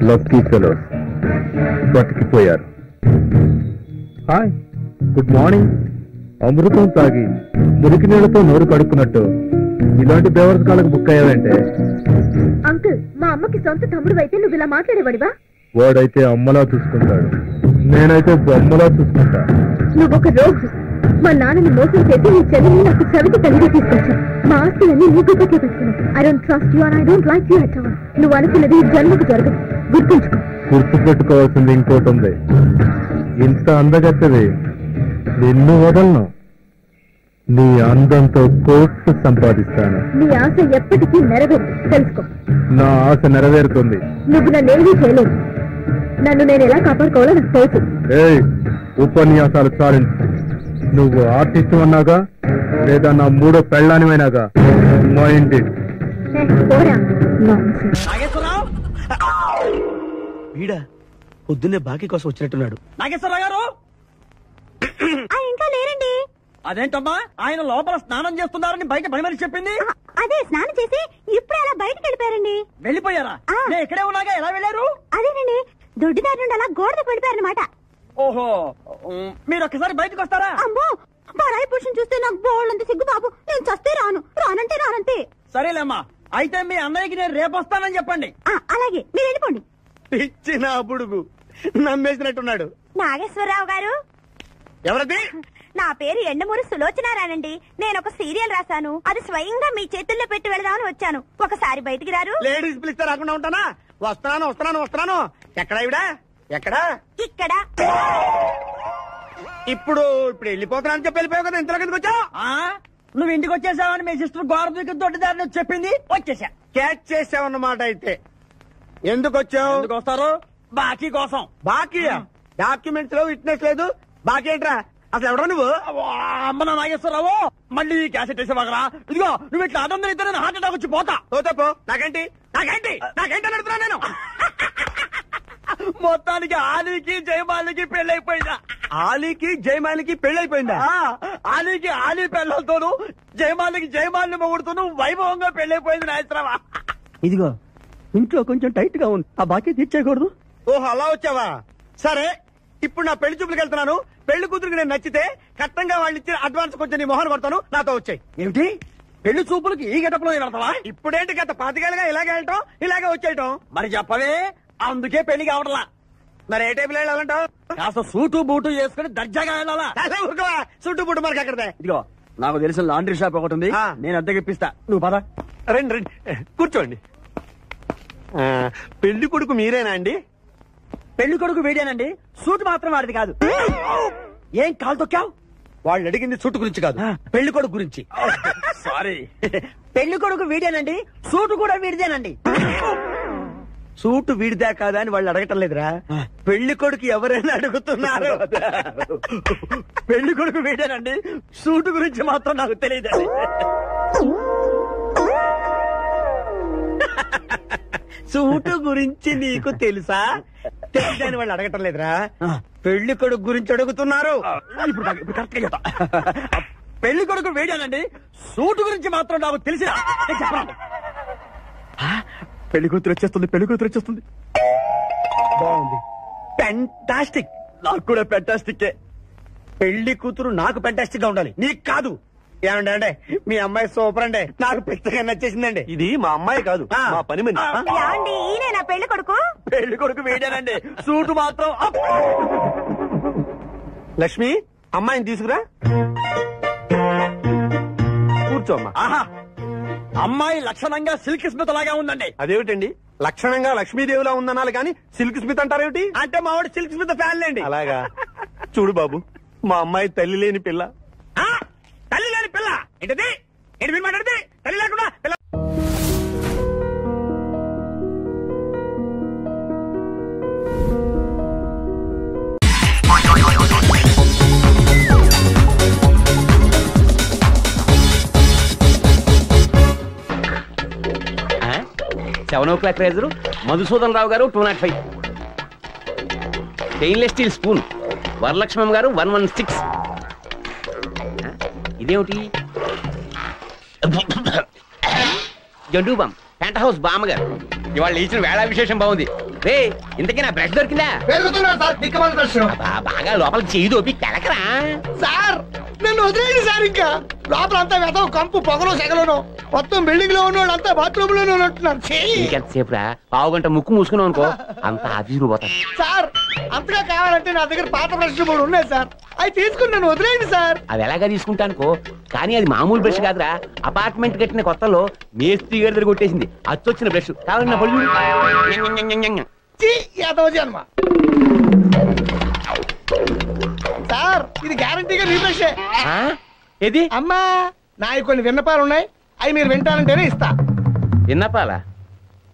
లక్కీ ఫెలోస్ బతికిపోయారు. Hi, good morning. అమృతం తాగి మురికి నీళ్లతో నోరు కడుక్కున్నట్టు ఇలాంటి బేవర్స్ కాళ్ళకు బుక్ అయ్యావంటే? అంకుల్, మా అమ్మకి సొంత తమ్ముడు అయితే నువ్వు ఇలా మాట్లాడేవాడివా? వాడైతే అమ్మలా చూసుకుంటాడు, నేనైతే బొమ్మలా చూసుకుంటా. నువ్వొక రోజు మా నాన్నని మోసం చేసి నీ చెల్లిని నాకు చవిటి తల్లిగా తీసుకొచ్చా. మా ఆస్తులన్నీ నీ గుప్పకే పెట్టుకున్నావు. I don't trust you and I don't like you at all. నువ్వు అనుకున్నది ఈ జన్మకు జరగదు, గుర్తుంచుకో. గుర్తు పెట్టుకోవాల్సింది ఇంకోటి ఉంది. ఇంత అందగత్తది నిన్ను వదలను. నీ అందంతో కోట్లు సంపాదిస్తాను. నీ ఆశ ఎప్పటికీ నెరవేరు, తెలుసుకో. నా ఆశ నెరవేరుతుంది. నువ్వు నన్నేమీ చేయలేవు. నన్ను నేను ఎలా కాపాడుకోవాలో నాకు తెలుసు. ఉపన్యాసాలు చాలించు. నువ్వు ఆర్టిస్ట్ అన్నాగా లేదా నా మూడో పెళ్ళానివైనాగా మైండ్. వీడా పొద్దున్నే బాకీ కోసం వచ్చినట్టున్నాడు. నాగేశ్వరరావు గారు ఇంకా లేరండి. అదేంటమ్మా, ఆయన లోపల స్నానం చేస్తున్నారని బయట పని మనిషి చెప్పింది. అదే స్నానం చేసి ఇప్పుడే అలా బయటకు వెళ్ళిపోయారండి. వెళ్ళిపోయారా? నేను ఇక్కడే ఉన్నాగా, ఎలా వెళ్ళారు? అదేనండి, దొడ్డిదారి నుండి అలా గోడకు వెళ్ళిపోయారనమాట. ఓహో, మీరు ఒక్కసారి బయటకు వస్తారా? అమ్మో, పరాయి పురుషుని చూస్తే నాకు బోళ్ళంత సిగ్గు బాబు. నేను చస్తే రాను, రానంటే రానంతే. సరేలేమ్మా, అయితే మీ అన్నయ్యకి నేను రేపు వస్తానని చెప్పండి. అలాగే, మీరు వెళ్ళిపోండి. పిచ్చిన బుడుగు నమ్మేసినట్టున్నాడు. నాగేశ్వరరావు గారు, ఎవరది? నా పేరు ఎండమూరి సులోచనారానండి. నేను ఒక సీరియల్ రాశాను, అది స్వయంగా మీ చేతుల్లో పెట్టి వెళదామని వచ్చాను. ఒకసారి బయటికి రారు? లేడీస్ పిలిస్తే రాకుండా ఉంటానా? వస్తున్నాను. ఎక్కడ ఇవిడా? ఎక్కడా? ఇక్కడ. ఇప్పుడు వెళ్ళిపోతున్నా అని చెప్పి వెళ్ళిపోయావు కదా, ఇంతలో కిందకి వచ్చావు. నువ్వు ఇంటికి వచ్చేసావని మీ సిస్టర్ గోడ దూకి దొడ్డిదారిని చెప్పింది, వచ్చేసా. క్యాచ్ చేసావన్నమాట. అయితే ఎందుకు వచ్చావు? ఎందుకు వస్తారు? బాకీ కోసం. బాకీయా? డాక్యుమెంట్స్ లో విట్నెస్ లేదు, బాకీ ఏంట్రా? అసలు ఎవడో నువ్వు? అమ్మ నాగేశ్వరరావు, మళ్ళీ క్యాసెట్ వేసేవాగరా? ఇదిగో నువ్వు ఇట్లా అదం అయితే నేను హార్ట్ అటాక్ వచ్చి పోతా. పోతాపో. నాకేంటి నాకేంటి నాకేంటి అడుగుతున్నా నేను. మొత్తానికి ఆలీకి జయమాలికి పెళ్ళైపోయిందా? ఆలీకి జయమాలికి పెళ్ళైపోయిందా? ఆలీకి ఆలీ పెళ్ళతోను, జయమాలికి జయమాలిని మొగుడుతోను వైభవంగా పెళ్ళైపోయింది నాగేశ్వరరావా. ఇదిగో ఇంట్లో కొంచెం టైట్ గా ఉంది, ఆ బాకీ తీర్చేయకూడదు. ఓహో అలా వచ్చావా? సరే, ఇప్పుడు నా పెళ్లి చూపులకు వెళ్తున్నాను. పెళ్లి కూతురికి నేను నచ్చితే కట్టంగా వాళ్ళు ఇచ్చిన అడ్వాన్స్ కొంచెం నీ మొహన్ కొడతాను, నాతో వచ్చాయి. ఏమిటి పెళ్లి చూపులకి ఈ గెటప్లో వెళ్తావా? ఇప్పుడేంటి గత 5 ఏళ్ళుగా ఇలాగే వెళ్ళటం, ఇలాగే వచ్చేయటం. మరి చెప్పవే, అందుకే పెళ్లి కావడలా. మరి ఏ టైపులో వెళ్ళాలంటావు? కాస్త సూటు బూటు వేసుకుని దర్జాగా వెళ్ళాలా? సూటు బూటు మనకి అక్కడదే. ఇదిగో నాకు తెలిసిన లాండ్రీ షాప్ ఒకటి ఉంది, నేను అద్దెకి ఇప్పిస్తా. నువ్వు పద. రండి రండి కూర్చోండి. పెళ్లి కొడుకు మీరేనా అండి? పెళ్లి కొడుకు వీడేనండి, సూట్ మాత్రం వాడిది కాదు. ఏం కాలు తొక్కావు? వాళ్ళు అడిగింది సూటు గురించి కాదు, పెళ్లి కొడుకు గురించి. సారీ. పెళ్లి కొడుకు వీడేనండి, సూటు కూడా వీడిదేనండి. సూటు వీడిదా కాదా అని వాళ్ళు అడగటం లేదురా, పెళ్లి కొడుకు ఎవరైనా అడుగుతున్నారు. పెళ్లి కొడుకు వీడేనండి, సూటు గురించి మాత్రం నాకు తెలియదండి. సూటు గురించి నీకు తెలుసా? తెలియదని వాళ్ళు అడగటం లేదురా, పెళ్లి కొడుకు గురించి అడుగుతున్నారు. ఇప్పుడు కరెక్ట్ గా చెప్తా. పెళ్లి కొడుకు వీడేనండి, సూటు గురించి మాత్రం నాకు తెలిసిన చెప్పండి. పెళ్లి కూతురు వచ్చేస్తుంది, పెళ్లి కూతురు వచ్చేస్తుంది. బాగుంది, ఫెంటాస్టిక్. నాకు కూడా ఫెంటాస్టిక్. పెళ్లి కూతురు నాకు ఫెంటాస్టిక్ గా ఉండాలి, నీకు కాదు. ఏమండి అంటే మీ అమ్మాయి సూపర్ అండి, నాకు పెద్దగా నచ్చేసిందండి. ఇది మా అమ్మాయి కాదు, మా పని మనిషి. ఈయన నా పెళ్లి కొడుకు. పెళ్లి కొడుకు వీడేనండి, సూటు మాత్రం. లక్ష్మి, అమ్మాయిని తీసుకురా. కూర్చోమ్మా. ఆహా, అమ్మాయి లక్షణంగా సిల్క్ స్మిత్ లాగా ఉందండి. అదేమిటండి, లక్షణంగా లక్ష్మీదేవిలా ఉందనాలి కానీ సిల్క్ స్మిత్ అంటారేమిటి? అంటే మా వాడు సిల్క్ స్మిత్ ఫ్యాన్ లేండి. అలాగా? చూడు బాబు, మా అమ్మాయి తల్లి లేని పిల్ల. తల్లి లేని పిల్ల ఏంటది? ఏంటి మీరు మాట్లాడితే? తల్లి లేకుండా పిల్ల. $7 రేజరు, మధుసూదన్ రావు గారు 205, స్టెయిన్లెస్ స్టీల్ స్పూన్ వరలక్ష్మమ్మ గారు 116. ఇదేమిటి? జండు బామ్ పెంట్ హౌస్ బామ్మ గారు. ఇవాళ ఇచ్చిన వేళ విశేషం బాగుంది. రే, ఇంతకీ నా బ్రష్ దొరికిందా? బాగా లోపలికి చేయి దోపి తెలకరా. సార్ నన్ను వదిలేయండి సార్, ఇంకా లోపల అంతా వెతవు కంపు పొగలో సెగలోను, మొత్తం బిల్డింగ్ లో ఉన్నోళ్ళు అంతా బాత్రూమ్ లోనే ఉంటున్నారు. ఇంకెంతసేపు రా, పావు గంట ముక్కు మూసుకున్నావు అనుకో, అంత ఆఫీసులు పోతాయి. సార్ అంతగా కావాలంటే నా దగ్గర పాత బ్రష్ 3 ఉన్నాయి సార్, అవి తీసుకుని నన్ను వదిలేయండి సార్. అది ఎలాగా తీసుకుంటానుకో, కానీ అది మామూలు బ్రష్ కాదురా. అపార్ట్మెంట్ కట్టిన కొత్తలో మేస్త్రి గారి దగ్గర కొట్టేసింది అచ్చొచ్చిన బ్రష్. కావాలన్నా పళ్ళు. సార్ ఇది గ్యారంటీగా నీ బ్రషే. ఏది? అమ్మా, నాయి కొన్ని విన్నపాలు ఉన్నాయి, అవి మీరు వింటానంటేనే ఇస్తా. విన్నపాలా?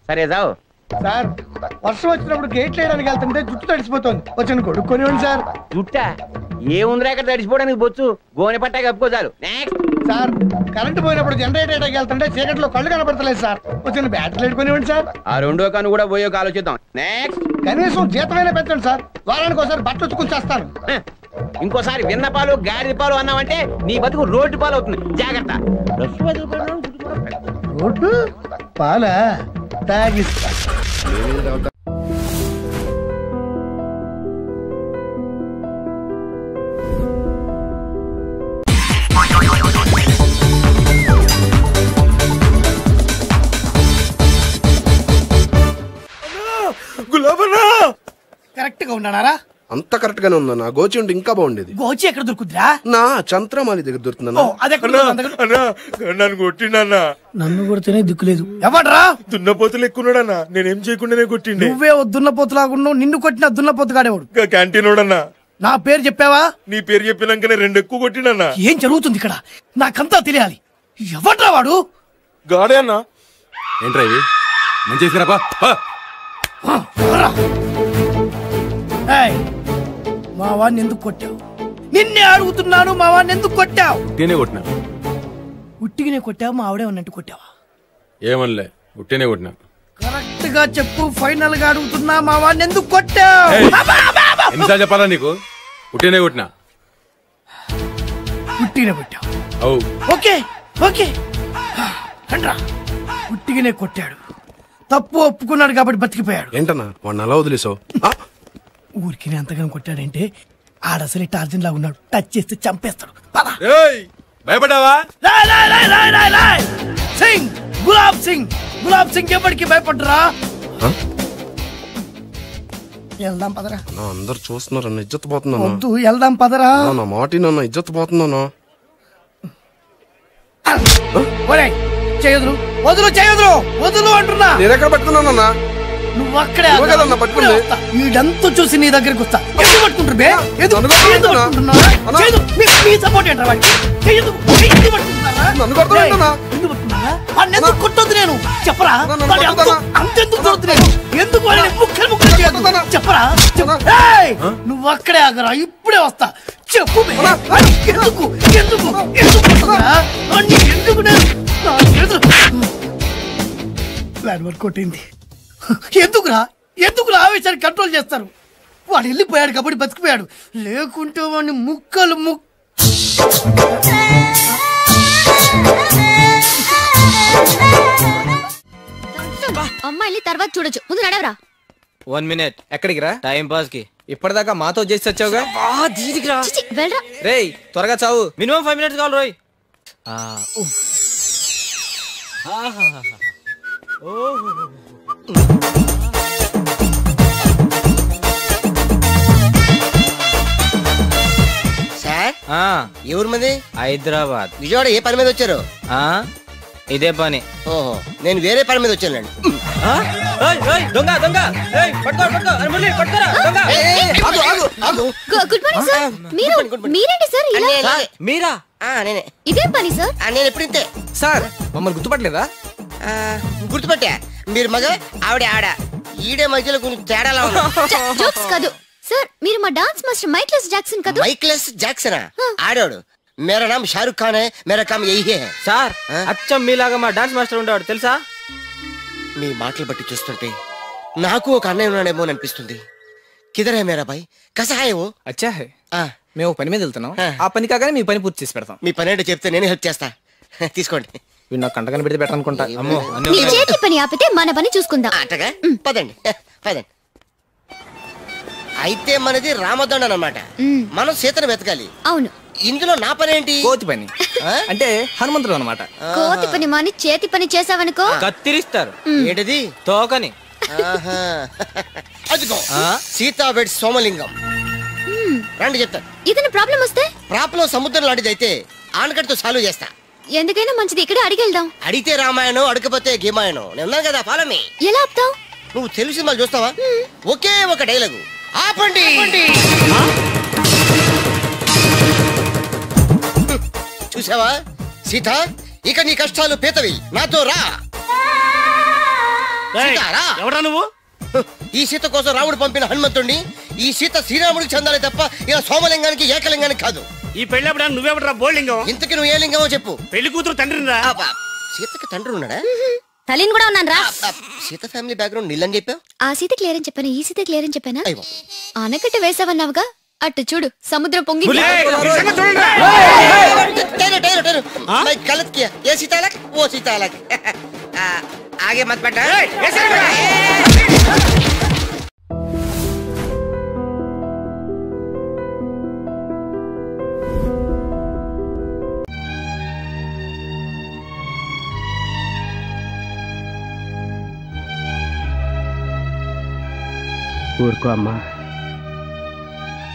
సరే జావు. సార్ వర్షం వచ్చినప్పుడు గేట్లు వేయడానికి వెళ్తుంటే జుట్టు తడిసిపోతుంది, వచ్చిన కొడుక్కొనివ్వండి సార్. జుట్టా? ఏముందిరా ఇక్కడ తడిసిపోవడానికి? బొచ్చు గోనె పట్టా కప్పుకో చాలు. నెక్స్ట్. సార్ కరెంటు పోయినప్పుడు జనరేటర్ వేయడానికి వెళ్తుంటే చీకట్లో కళ్ళు కనపడతలేదు సార్, వచ్చిన బ్యాటరీ కొనివ్వండి సార్. ఆ 2వ కన్ను కూడా పోయే ఆలోచిద్దాం. నెక్స్ట్. కనీసం జీతమైనా పెట్టండి సార్, వారానికి ఒకసారి బట్టలు ఉతుకుని చేస్తాను. ఇంకోసారి విన్నపాలు గాడిద పాలు అన్నావంటే నీ బతుకు రోడ్డు పాలు అవుతుంది. జాగ్రత్త. రోడ్డు పాలా తాగిస్తా. కరెక్ట్ గా ఉన్నారా? అంత కరెక్ట్ గానే ఉందన్నా. గోచి ఉంటే ఇంకా బాగుండేది. గోచి ఎక్కడ దొరుకుద్రా? నా చంద్రమాలి దగ్గర దొరుకుతుందన్నా. నన్ను కొట్టిండన్నా. నన్ను కొడితేనే దిక్కులేదు. ఎవడ్రా? దున్నపోతులు ఎక్కున్నాడన్నా, నేనేం చేయకుండానే కొట్టిండి. నువ్వే దున్నపోతులాగున్నావు, నిన్ను కొట్టిన దున్నపోతు కాడేవాడు. క్యాంటీనోడన్నా. నా పేరు చెప్పావా? నీ పేరు చెప్పినాకనే 2 ఎక్కువ కొట్టినన్నా. ఏం జరుగుతుంది ఇక్కడ నాకంతా తెలియాలి. ఎవడ్రా వాడు? గాడే అన్నా. ఏంట్రా ఇది? మంచి మా వాడిని ఎందుకు కొట్టావు? నిన్నే అడుగుతున్నాను, మా వాడిని ఎందుకు కొట్టావు? ఉట్టినే కొట్టినా. ఉట్టిగానే కొట్టావు? మా ఆవిడే ఉన్నట్టు కొట్టావా? ఏమనలే, ఉట్టినే కొట్టినా. కరెక్ట్ గా చెప్పు, ఫైనల్ గా అడుగుతున్నా, మా వాడిని ఎందుకు కొట్టావు? ఎన్నిసార్లు చెప్పాలా నీకు? ఉట్టినే కొట్టినా. ఉట్టిగానే కొట్టావు? అవు. ఓకే ఓకే రండ్రా. ఉట్టిగానే కొట్టాడు, తప్పు ఒప్పుకున్నాడు కాబట్టి బతికిపోయాడు. ఏంటన్నా వాడిని అలా వదిలేసావు? ఊరికి ఎంతగానో కొట్టాడంటే ఆడసలే టార్జన్ లాగా ఉన్నాడు, టచ్ చేస్తే చంపేస్తాడు. భయపడ్డావా? సింగ్, గులాబ్ సింగ్, గులాబ్ సింగ్ ఎప్పటికీ భయపడ్డరా? వెళ్దాం పదరా. అందరు చూస్తున్నారు, ఇజ్జత్ పోతున్నాను. వద్దు, వెళ్దాం పదరా. నా మాట నన్ను ఇజ్జత్ పోతున్నాను. చేయదురు, వదులు, చేయదురు, వదులు అంటున్నా. నేను ఎక్కడ పట్టుకున్నానన్నా? నువ్వు అక్కడే వీడంతా చూసి నీ దగ్గరికి వస్తా. ఎందుకు పట్టుకుంటారు బే? ఎందుకు కొట్టొద్దు నేను చెప్పరా? అంతెందుకు కొడుతున్నాను? ఎందుకు ముక్కలు ముక్కలు చెప్పరా? నువ్వు అక్కడే ఆగరా, ఇప్పుడే వస్తా. చెప్పు ఎందుకు ఎందుకు ఎందుకు ఎందుకు కొట్టింది? ఎందుకురా ఎందుకురా ఆవేశాన్ని కంట్రోల్ చేస్తారు? వాడు వెళ్ళిపోయాడు కాబట్టి బతికిపోయాడు, లేకుంటే వాడిని ముక్కలు అమ్మాయిని తర్వాత చూడొచ్చు, ముందు నడవరా. 1 minute. ఎక్కడికి రా? టైం పాస్ కి. ఇప్పటిదాకా మాతో చేసి వచ్చావుగా. రేయ్ త్వరగా చావు, మినిమం 5 minutes కావాలి రోయ్. సార్ ఎవరు మంది? హైదరాబాద్. విజయవాడ ఏ పని మీద వచ్చారు? ఇదే పని. ఓహో, నేను వేరే పని మీద వచ్చానండి. దొంగ దొంగ మీరేంటి సార్ ఇలా? మీరా? నేనే. ఇదే పని సార్? నేను ఎప్పుడు ఇంతే సార్. మమ్మల్ని గుర్తుపట్టలేదా? గుర్తుపట్టా, మీరు మగ ఆవిడ ఆడ. ఈడే మధ్యలో కొంచెం తేడాలా జోక్స్ కాదు సార్. మీరు మా డాన్స్ మాస్టర్ మైక్లెస్ జాక్సన్ కదా? మైక్లెస్ జాక్సనా? ఆడాడు. మేరా నామ్ షారుఖ్ ఖాన్ హై, మేరా కామ్ యహీ హై. సార్ అచ్చం మీలాగా మా డాన్స్ మాస్టర్ ఉండేవాడు తెలుసా? మీ మాటలు బట్టి చూస్తుంటే నాకు ఒక అన్నయ్య ఉన్నాడేమో అనిపిస్తుంది. కిధర్ హై మేరా భాయ్, కసా హై వో? అచ్చా హై. మేము పని మీద వెళ్తున్నాం, ఆ పని కాగానే మీ పని పూర్తి చేసి పెడతాం. మీ పని ఏంటో చెప్తే నేనే హెల్ప్ చేస్తా. తీసుకోండి. వీడు నాకు కంటకని పెడితే బెటర్ అనుకుంటా. అమ్మో, నీ చేతి పని ఆపితే మన పని చూసుకుందాం. అట్టగా పదండి పదండి. అయితే మనది రామదండ అన్నమాట. మనం సీతను వెతకాలి. అవును. ఇందులో నా పని ఏంటి? కోతి పని. అంటే హనుమంతుడు అన్నమాట. కోతి పని మాని చేతి పని చేసావనుకో కత్తిరిస్తారు. ఏంటిది? తోకని. అదిగో సీతా వెడ్ సోమలింగం. రండి చెప్తా. ఏదైనా ప్రాబ్లం వస్తే? ప్రాబ్లం సముద్రం లాంటిది అయితే ఆనకట్టతో సాల్వ్ చేస్తా. ఎందుకైనా మంచిది ఇక్కడే అడిగెళ్దాం. అడిగితే రామాయణం, అడగపోతే గీమాయణం. నేను ఉన్నాను కదా, ఫాలో మీ. ఎలా ఆపుతావు? నువ్వు తెలుగు సినిమాలు చూస్తావా? ఒకే ఒక డైలాగు, ఆపండి. చూసావా సీత, ఇక నీ కష్టాలు పేతవి, నాతో రా. ఎవరా నువ్వు? ఈ సీత కోసం రాముడు పంపిన హనుమంతుడిని. ఈ సీత శ్రీరాముడికి చెందాలి తప్ప ఇలా సోమలింగానికి ఏకలింగానికి కాదు. ఈ పెళ్ళప్పుడు నువ్వెవడరా బోల్లింగం? ఇంతకి నువ్వు ఏ లింగమో చెప్పు. పెళ్లి కూతురు తండ్రిరా? సీతకి తండ్రి ఉన్నాడా? తల్లిని కూడా ఉన్నాను రా. సీత ఫ్యామిలీ బ్యాక్గ్రౌండ్ నీళ్ళని చెప్పావు. ఆ సీత క్లియర్ అని చెప్పాను, ఈ సీత క్లియర్ అని చెప్పానా? ఆనకట్ట వేసావన్నావుగా, అట్టు చూడు సముద్రం పొంగి. गलत किया, ये सीता अलग वो सीता अलग. आगे मत बैठा. ఊరుకో అమ్మా,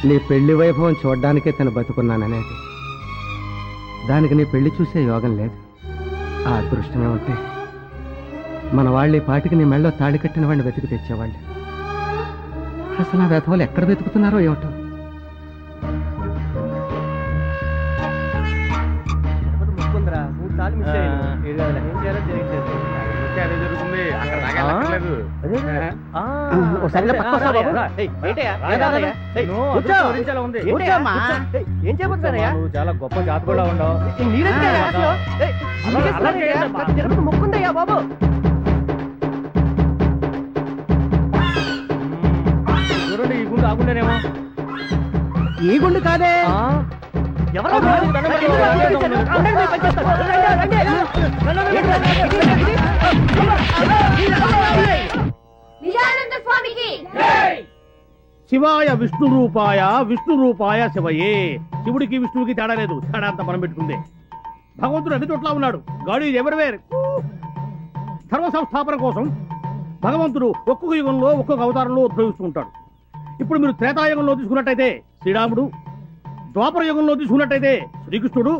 నీ పెళ్లి వైభవం చూడ్డానికే తను బతుకున్నాననేది. దానికి నీ పెళ్లి చూసే యోగం లేదు. ఆ అదృష్టమే ఉంటే మన వాళ్ళు ఈ పాటికి నీ మెళ్ళో తాళి కట్టిన వాడిని వెతికి తెచ్చేవాళ్ళు. అసలు ఆ వెధవలు ఎక్కడ వెతుకుతున్నారో ఏమిటో. ఏం చేయాలో తెలియట్లేదు. ఉంది అక్కడ దాకా వెళ్ళక్కర్లేదు. ఏం చేయబోతున్నారయ్యా? నువ్వు చాలా గొప్ప జాతకుడా ఉండవు. ముక్కుందయ్యా బాబు. చూడండి ఈ గుండు ఆగుండేనేమో. ఈ గుండు కాదే. ఎవరో శివాయ విష్ణు రూపాయ విష్ణు రూపాయ శివయే. శివుడికి విష్ణువుకి తేడా లేదు. తేడా అంతా మనం పెట్టుకుందే. భగవంతుడు అన్ని చోట్ల ఉన్నాడు. God is everywhere. ధర్మ సంస్థాపన కోసం భగవంతుడు ఒక్కొక్క యుగంలో ఒక్కొక్క అవతారంలో ఉద్భవిస్తూ ఉంటాడు. ఇప్పుడు మీరు త్రేతాయుగంలో తీసుకున్నట్టయితే శ్రీరాముడు, ద్వాపర యుగంలో తీసుకున్నట్టయితే శ్రీకృష్ణుడు,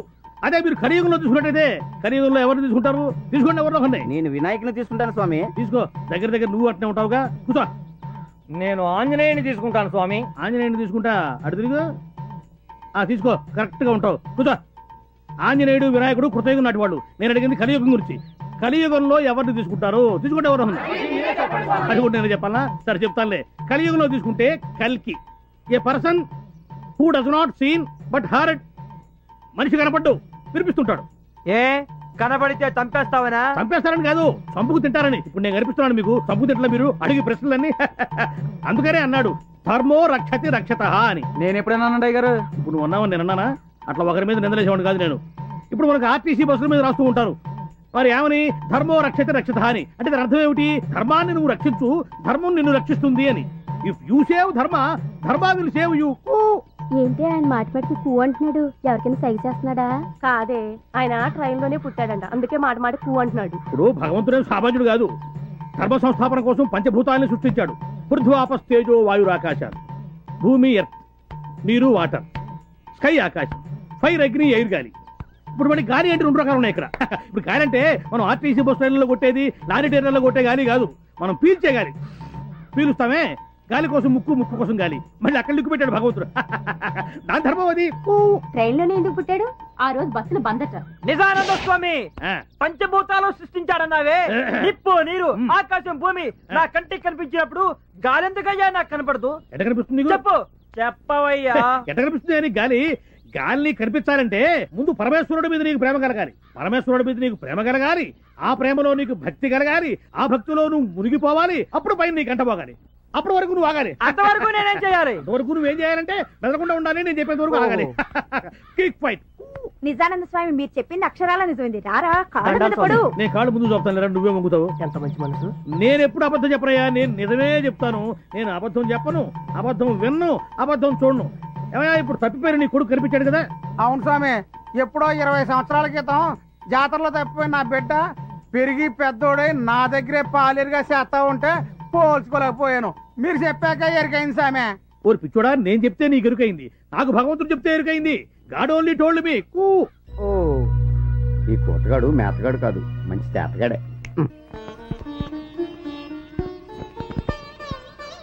అదే మీరు కలియుగంలో తీసుకున్నట్టయితే కలియుగంలో ఎవరిని తీసుకుంటారు? తీసుకోండి ఎవరిలో ఒకరిని. నేను వినాయకుని తీసుకుంటాను స్వామి. తీసుకో. దగ్గర దగ్గర నువ్వు అట్నే ఉంటావుగా. కూర్చో. నేను ఆంజనేయుని తీసుకుంటాను స్వామి. ఆంజనేయుని తీసుకుంటా. అటు తిరుగు. తీసుకో. కరెక్ట్ గా ఉంటావు. కూర్చో. ఆంజనేయుడు వినాయకుడు కృతయుగం నాటి వాళ్ళు. నేను అడిగింది కలియుగం గురించి. కలియుగంలో ఎవరిని తీసుకుంటారు? తీసుకుంటే ఎవరు? అది కూడా నేను చెప్పాలా? సరే చెప్తానులే. కలియుగంలో తీసుకుంటే కల్కి, a person who does not seen but heard. మనిషి కనపడ్డు వినిపిస్తుంటాడు. ఏ కనపడితే చంపేస్తావనా? చంపేస్తారని కాదు, చంపుకు తింటారని. ఇప్పుడు నేను కనిపిస్తున్నాను మీకు. చంపుకు తింటా మీరు అడిగి ప్రశ్నలన్నీ. అందుకనే అన్నాడు ధర్మో రక్షతి రక్షత అని. నేను ఎప్పుడైనా అన్నాడు గారు? ఇప్పుడు నువ్వు అన్నావని నేను అన్నానా? అట్లా ఒకరి మీద నిందలేసేవాడు కాదు నేను. ఇప్పుడు మనకు ఆర్టీసీ బస్సుల మీద రాస్తూ ఉంటారు. మరి ఏమని? ధర్మో రక్షతి రక్షత అని. అంటే దాని అర్థం ఏమిటి? ధర్మాన్ని నువ్వు రక్షించు, ధర్మం నిన్ను రక్షిస్తుంది అని. ఇఫ్ యూ సేవ్ ధర్మ, ధర్మ విల్ సేవ్ యూ. ఏంటి ఆయన మాట మాటికి కూ అంటున్నాడు? ఎవరికైనా సైజ్ చేస్తున్నాడా? కాదే, ఆయన ట్రైన్ లోనే పుట్టాడంట, అందుకే మాట మాట కూ అంటున్నాడు. ఇప్పుడు భగవంతుడే సామాన్యుడు కాదు. ధర్మ సంస్థాపన కోసం పంచభూతాలను సృష్టించాడు. పృథ్వాపస్తేజో వాయురాకాశాలు. భూమి ఎర్త్, నీరు వాటర్, స్కై ఆకాశం, ఫైర్ అగ్ని ఎయిర్ గాలి. ఇప్పుడు మనకి గాలి అంటే రెండు రకాలు ఉన్నాయి ఇక్కడ. ఇప్పుడు గాలి అంటే మనం ఆర్టీసీ బస్ ట్రైన్లలో కొట్టేది, లారీ టైర్లలో కొట్టే గాలి కాదు. మనం పీల్చే గాలి. పీలుస్తామే. గాలి కోసం ముక్కు, ముక్కు కోసం గాలి. మళ్ళీ అక్కడ లిక్కు పెట్టాడు భగవంతుడు. దాని ధర్మం అది. ట్రైన్ లోనే ఎందుకు పుట్టాడు? ఆ రోజు బస్సులు బందట. నిజానంద స్వామి పంచభూతాలు సృష్టించాడన్నావే. నిప్పు, నీరు, ఆకాశం, భూమి నా కంటికి కనిపించినప్పుడు గాలి ఎందుకయ్యా నాకు కనపడదు? ఎట కనిపిస్తుంది? చెప్పు. చెప్పవయ్యా. ఎట కనిపిస్తుంది అని? గాలి గాలిని కనిపించాలంటే ముందు పరమేశ్వరుడి మీద నీకు ప్రేమ కలగాలి. పరమేశ్వరుడి మీద నీకు ప్రేమ కలగాలి. ఆ ప్రేమలో నీకు భక్తి కలగాలి. ఆ భక్తిలో నువ్వు మునిగిపోవాలి. అప్పుడు పైన నీకు అంటపోగాలి. అప్పటి వరకు నువ్వు ఆగాలి. అంతవరకు నేనేం చేయాలి? అంతవరకు నువ్వేం చేయాలంటే మెదలకుండా ఉండాలి. నేను చెప్పేంత వరకు ఆగాలి. Quick fight. నిజానంద స్వామి మీరు చెప్పింది అక్షరాల నిజమైంది. రారా కాళ్ళు మీద పడు. నేను కాళ్ళు ముందు చూపుతాను, నువ్వే మొంగుతావు. ఎంత మంచి మనసు. నేను ఎప్పుడు అబద్ధం చెప్పనయ్యా. నేను నిజమే చెప్తాను. నేను అబద్ధం చెప్పను, అబద్ధం విన్ను, అబద్ధం చూడను. ఏమయ్యా ఇప్పుడు తప్పిపోయిన నీ కొడుకు కనిపించాడు కదా? అవును స్వామి. ఎప్పుడో 20 సంవత్సరాల క్రితం జాతరలో తప్పిపోయిన నా బిడ్డ పెరిగి పెద్దోడై నా దగ్గరే పాలేరుగా చేస్తా ఉంటే పోల్చుకోలేకపోయాను. మీరు చెప్పాక ఎరుకైంది సామె. ఓరి పిచ్చోడా, నేను చెప్తే నీకు ఎరుకైంది. నాకు భగవంతుడు చెప్తే ఎరుకైంది. God only told me. ఓ, ఈ కోతగాడు మేతగాడు కాదు, మంచి తేతగాడే.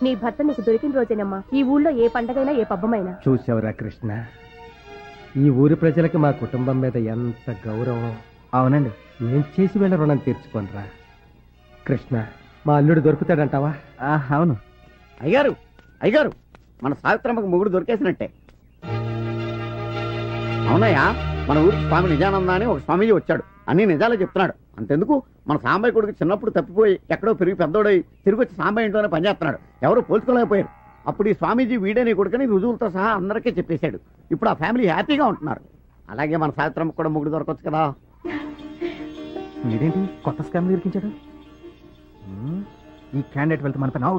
నీ భర్త నీకు దొరికిన రోజేనమ్మా ఈ ఊళ్ళో ఏ పండగైనా ఏ పబ్బమైనా. చూసావురా కృష్ణ, ఈ ఊరి ప్రజలకి మా కుటుంబం మీద ఎంత గౌరవం. అవునండి, ఏం చేసి వీళ్ళ రుణం తీర్చుకోనరా. కృష్ణ, మా అల్లుడు దొరుకుతాడంటావా? అవును అయ్యారు. అయ్యారు, మన సావిత్రమ్మకు మొగుడు దొరికేసినట్టే. అవునయ్యా, మన ఊరికి స్వామి నిజానంద అని ఒక స్వామీజీ వచ్చాడు. అన్ని నిజాలే చెప్తున్నాడు. అంతెందుకు, మన సాంబయ్య కొడుకు చిన్నప్పుడు తప్పిపోయి ఎక్కడో పెరిగి పెద్దోడై తిరిగి వచ్చి సాంబయ్య ఇంట్లోనే పనిచేస్తున్నాడు. ఎవరు పోల్చుకోలేకపోయారు. అప్పుడు ఈ స్వామీజీ వీడే నీ కొడుకుని రుజువులతో సహా అందరికీ చెప్పేశాడు. ఇప్పుడు ఆ ఫ్యామిలీ హ్యాపీగా ఉంటున్నారు. అలాగే మన సావిత్రమ్మకు కూడా మొగుడు దొరకవచ్చు కదా. వీడేంటి కొత్త స్కామ్ ఇరికించాడు? ఈ క్యాండిడేట్ వెళ్తే మన పైన